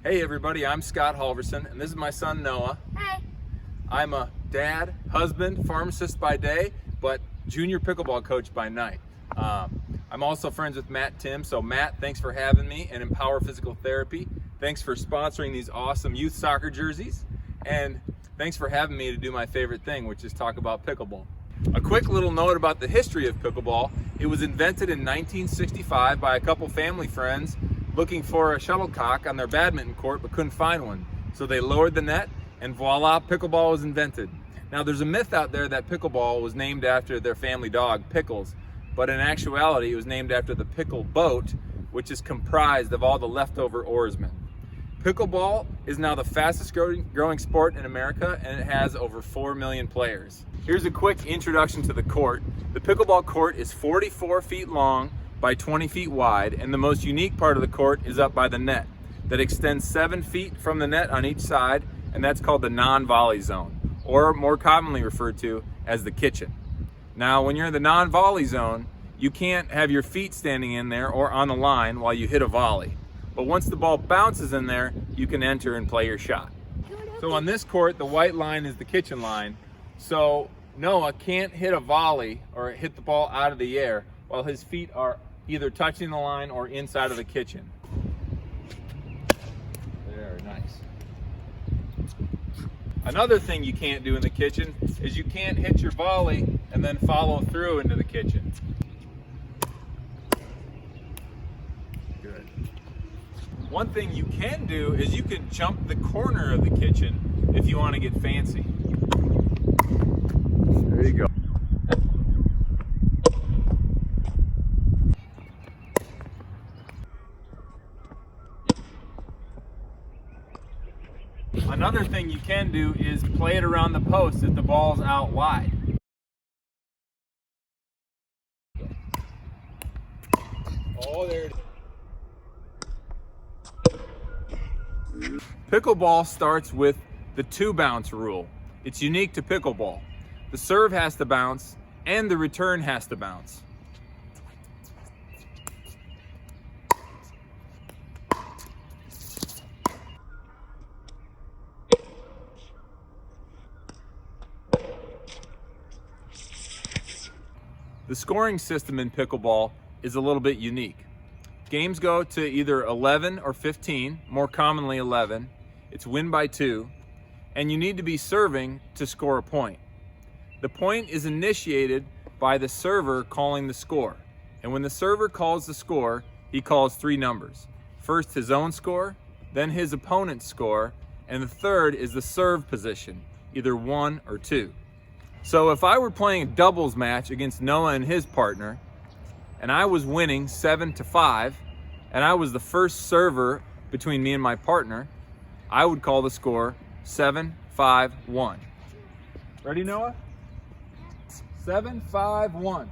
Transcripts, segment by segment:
Hey everybody, I'm Scott Halvorson, and this is my son Noah. Hi. I'm a dad, husband, pharmacist by day, but junior pickleball coach by night. I'm also friends with Matt Tim, so Matt, thanks for having me, and Empower Physical Therapy. Thanks for sponsoring these awesome youth soccer jerseys, and thanks for having me to do my favorite thing, which is talk about pickleball. A quick little note about the history of pickleball. It was invented in 1965 by a couple family friends looking for a shuttlecock on their badminton court but couldn't find one. So they lowered the net and voila, pickleball was invented. Now there's a myth out there that pickleball was named after their family dog, Pickles, but in actuality it was named after the pickle boat, which is comprised of all the leftover oarsmen. Pickleball is now the fastest growing sport in America, and it has over 4 million players. Here's a quick introduction to the court. The pickleball court is 44 feet long by 20 feet wide, and the most unique part of the court is up by the net that extends 7 feet from the net on each side, and that's called the non-volley zone, or more commonly referred to as the kitchen. Now, when you're in the non-volley zone, you can't have your feet standing in there or on the line while you hit a volley. But once the ball bounces in there, you can enter and play your shot. So on this court, the white line is the kitchen line. So Noah can't hit a volley or hit the ball out of the air while his feet are either touching the line or inside of the kitchen. Very nice. Another thing you can't do in the kitchen is you can't hit your volley and then follow through into the kitchen. Good. One thing you can do is you can jump the corner of the kitchen if you want to get fancy. There you go. Another thing you can do is play it around the post if the ball's out wide. Oh, there it is. Pickleball starts with the 2-bounce rule. It's unique to pickleball. The serve has to bounce and the return has to bounce. The scoring system in pickleball is a little bit unique. Games go to either 11 or 15, more commonly 11. It's win by 2, and you need to be serving to score a point. The point is initiated by the server calling the score. And when the server calls the score, he calls 3 numbers. First his own score, then his opponent's score, and the third is the serve position, either 1 or 2. So if I were playing a doubles match against Noah and his partner, and I was winning 7-5, and I was the first server between me and my partner, I would call the score 7-5-1. Ready, Noah? 7-5-1.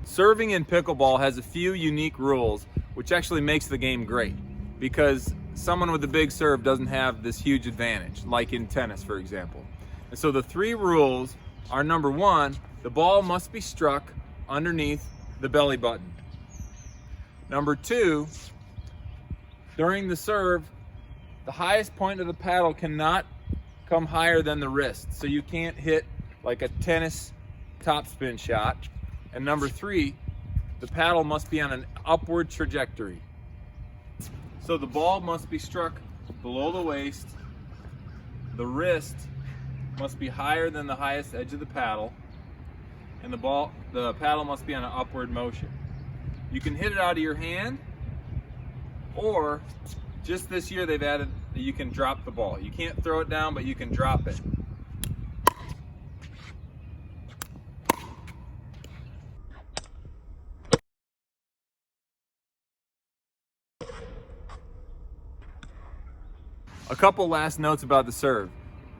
Serving in pickleball has a few unique rules, which actually makes the game great, because someone with a big serve doesn't have this huge advantage, like in tennis, for example. And so the 3 rules are: number 1, the ball must be struck underneath the belly button. Number 2, during the serve, the highest point of the paddle cannot come higher than the wrist. So you can't hit like a tennis topspin shot. And number 3, the paddle must be on an upward trajectory. So the ball must be struck below the waist, the wrist must be higher than the highest edge of the paddle, and the paddle must be on an upward motion. You can hit it out of your hand, or just this year they've added that you can drop the ball. You can't throw it down, but you can drop it. A couple last notes about the serve.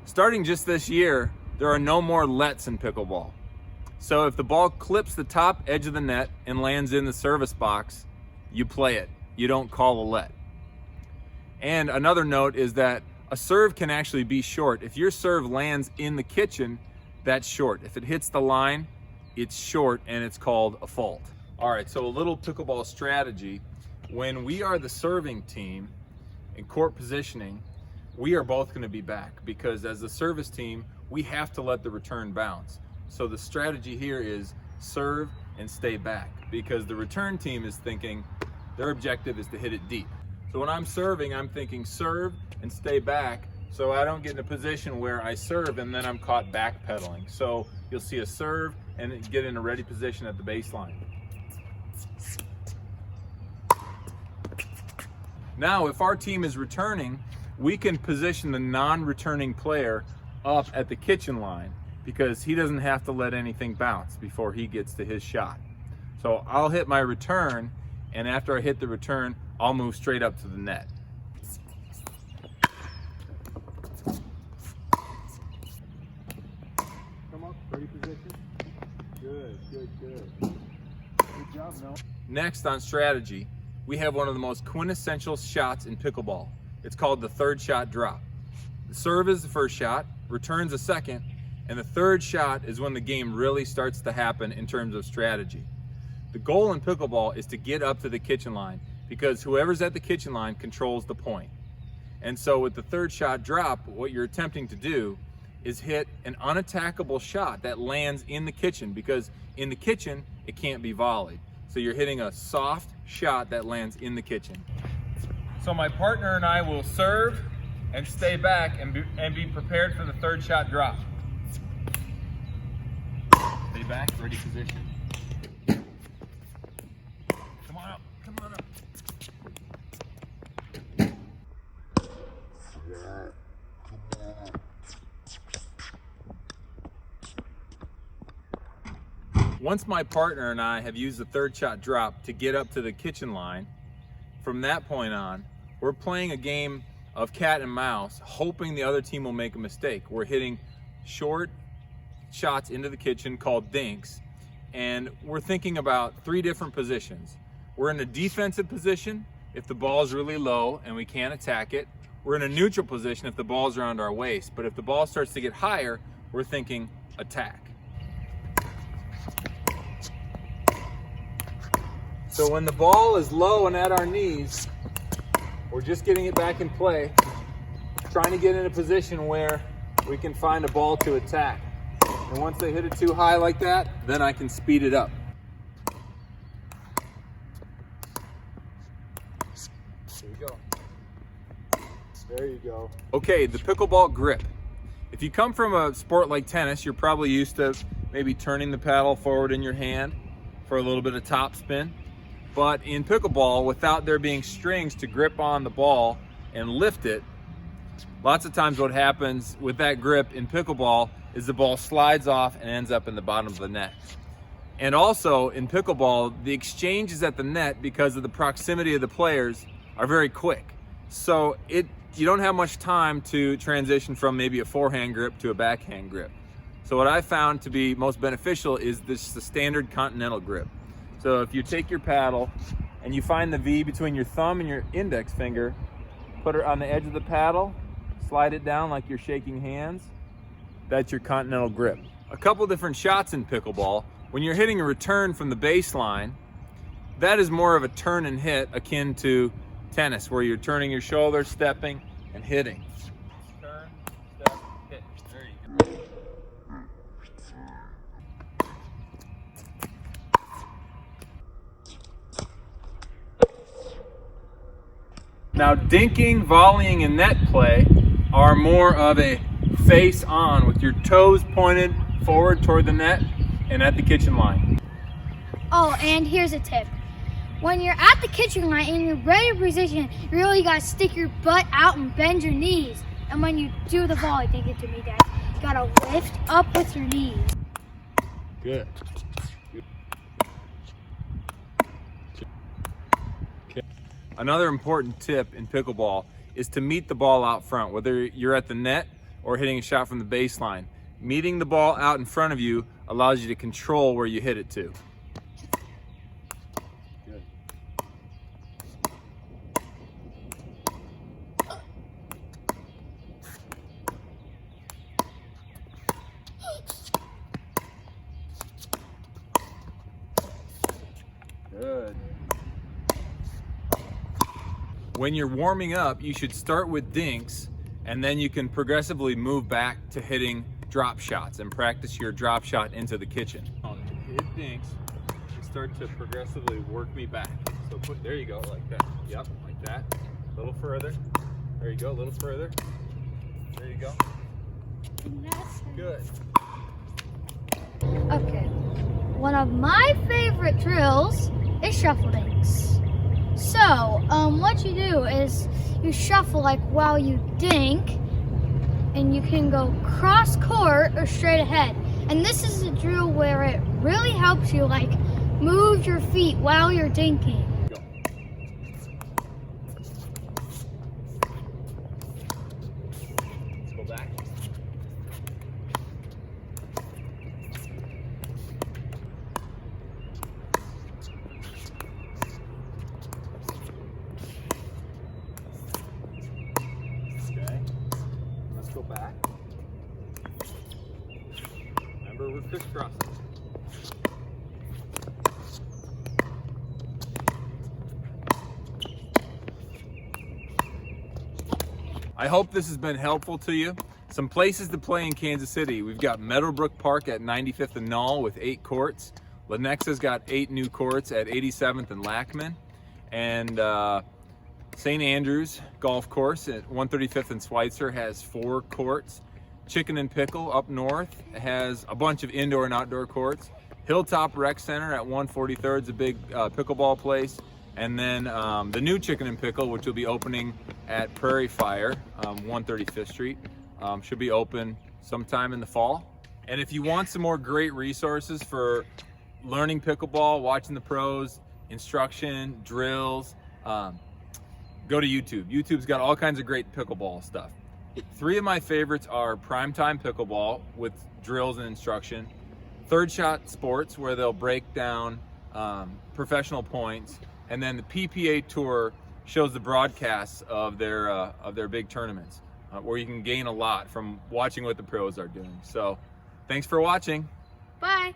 Starting just this year, there are no more LIETs in pickleball. So if the ball clips the top edge of the net and lands in the service box, you play it. You don't call a LIET. And another note is that a serve can actually be short. If your serve lands in the kitchen, that's short. If it hits the line, it's short and it's called a fault. All right, so a little pickleball strategy. When we are the serving team in court positioning, we are both going to be back because as the service team, we have to let the return bounce. So the strategy here is serve and stay back because the return team is thinking their objective is to hit it deep. So when I'm serving, I'm thinking serve and stay back so I don't get in a position where I serve and then I'm caught backpedaling. So you'll see a serve and get in a ready position at the baseline. Now, if our team is returning, we can position the non-returning player up at the kitchen line because he doesn't have to let anything bounce before he gets to his shot. So I'll hit my return, and after I hit the return, I'll move straight up to the net. Come up, ready position. Good, good, good. Good job, Mel. Next on strategy, we have one of the most quintessential shots in pickleball. It's called the third shot drop. The serve is the first shot, return's the second, and the third shot is when the game really starts to happen in terms of strategy. The goal in pickleball is to get up to the kitchen line because whoever's at the kitchen line controls the point. And so with the third shot drop, what you're attempting to do is hit an unattackable shot that lands in the kitchen because in the kitchen, it can't be volleyed. So you're hitting a soft shot that lands in the kitchen. So my partner and I will serve and stay back and be prepared for the third shot drop. Stay back, ready position. Come on up, come on up. Once my partner and I have used the third shot drop to get up to the kitchen line, from that point on, we're playing a game of cat and mouse, hoping the other team will make a mistake. We're hitting short shots into the kitchen called DINKs, and we're thinking about 3 different positions. We're in a defensive position if the ball is really low and we can't attack it. We're in a neutral position if the ball's around our waist, but if the ball starts to get higher, we're thinking attack. So when the ball is low and at our knees, we're just getting it back in play, trying to get in a position where we can find a ball to attack. And once they hit it too high like that, then I can speed it up. There you go. There you go. Okay, the pickleball grip. If you come from a sport like tennis, you're probably used to maybe turning the paddle forward in your hand for a little bit of top spin. But in pickleball, without there being strings to grip on the ball and lift it, lots of times what happens with that grip in pickleball is the ball slides off and ends up in the bottom of the net. And also in pickleball, the exchanges at the net, because of the proximity of the players, are very quick. So you don't have much time to transition from maybe a forehand grip to a backhand grip. So what I found to be most beneficial is the standard continental grip. So if you take your paddle and you find the V between your thumb and your index finger, put it on the edge of the paddle, slide it down like you're shaking hands, that's your continental grip. A couple different shots in pickleball. When you're hitting a return from the baseline, that is more of a turn and hit akin to tennis, where you're turning your shoulder, stepping, and hitting. Turn, step, hit. There you go. Now, dinking, volleying, and net play are more of a face on with your toes pointed forward toward the net and at the kitchen line. Oh, and here's a tip. When you're at the kitchen line in your ready position, you really gotta stick your butt out and bend your knees. And when you do the volley, think it to me, Dad, you gotta lift up with your knees. Good. Another important tip in pickleball is to meet the ball out front, whether you're at the net or hitting a shot from the baseline. Meeting the ball out in front of you allows you to control where you hit it to. Good. when you're warming up, you should start with dinks, and then you can progressively move back to hitting drop shots and practice your drop shot into the kitchen. Hit dinks and start to progressively work me back. So there you go, like that. Yep, like that. A little further. There you go, a little further. There you go. Good. Okay. One of my favorite drills is shuffle dinks. So, what you do is you shuffle like while you dink, and you can go cross court or straight ahead. And this is a drill where it really helps you like move your feet while you're dinking. Let's go back. Okay, let's go back. Remember, we're crisscrossing. I hope this has been helpful to you. Some places to play in Kansas City. We've got Meadowbrook Park at 95th and Knoll with 8 courts. Lenexa's got 8 new courts at 87th and Lackman. And St. Andrews Golf Course at 135th and Schweitzer has 4 courts. Chicken and Pickle up north has a bunch of indoor and outdoor courts. Hilltop Rec Center at 143rd is a big pickleball place. And then the new Chicken and Pickle, which will be opening at Prairie Fire, 135th Street, should be open sometime in the fall. And if you want some more great resources for learning pickleball, watching the pros, instruction, drills, go to YouTube. YouTube's got all kinds of great pickleball stuff. 3 of my favorites are Primetime Pickleball with drills and instruction, Third Shot Sports, where they'll break down professional points, and then the PPA Tour shows the broadcasts of their big tournaments, where you can gain a lot from watching what the pros are doing. So thanks for watching. Bye.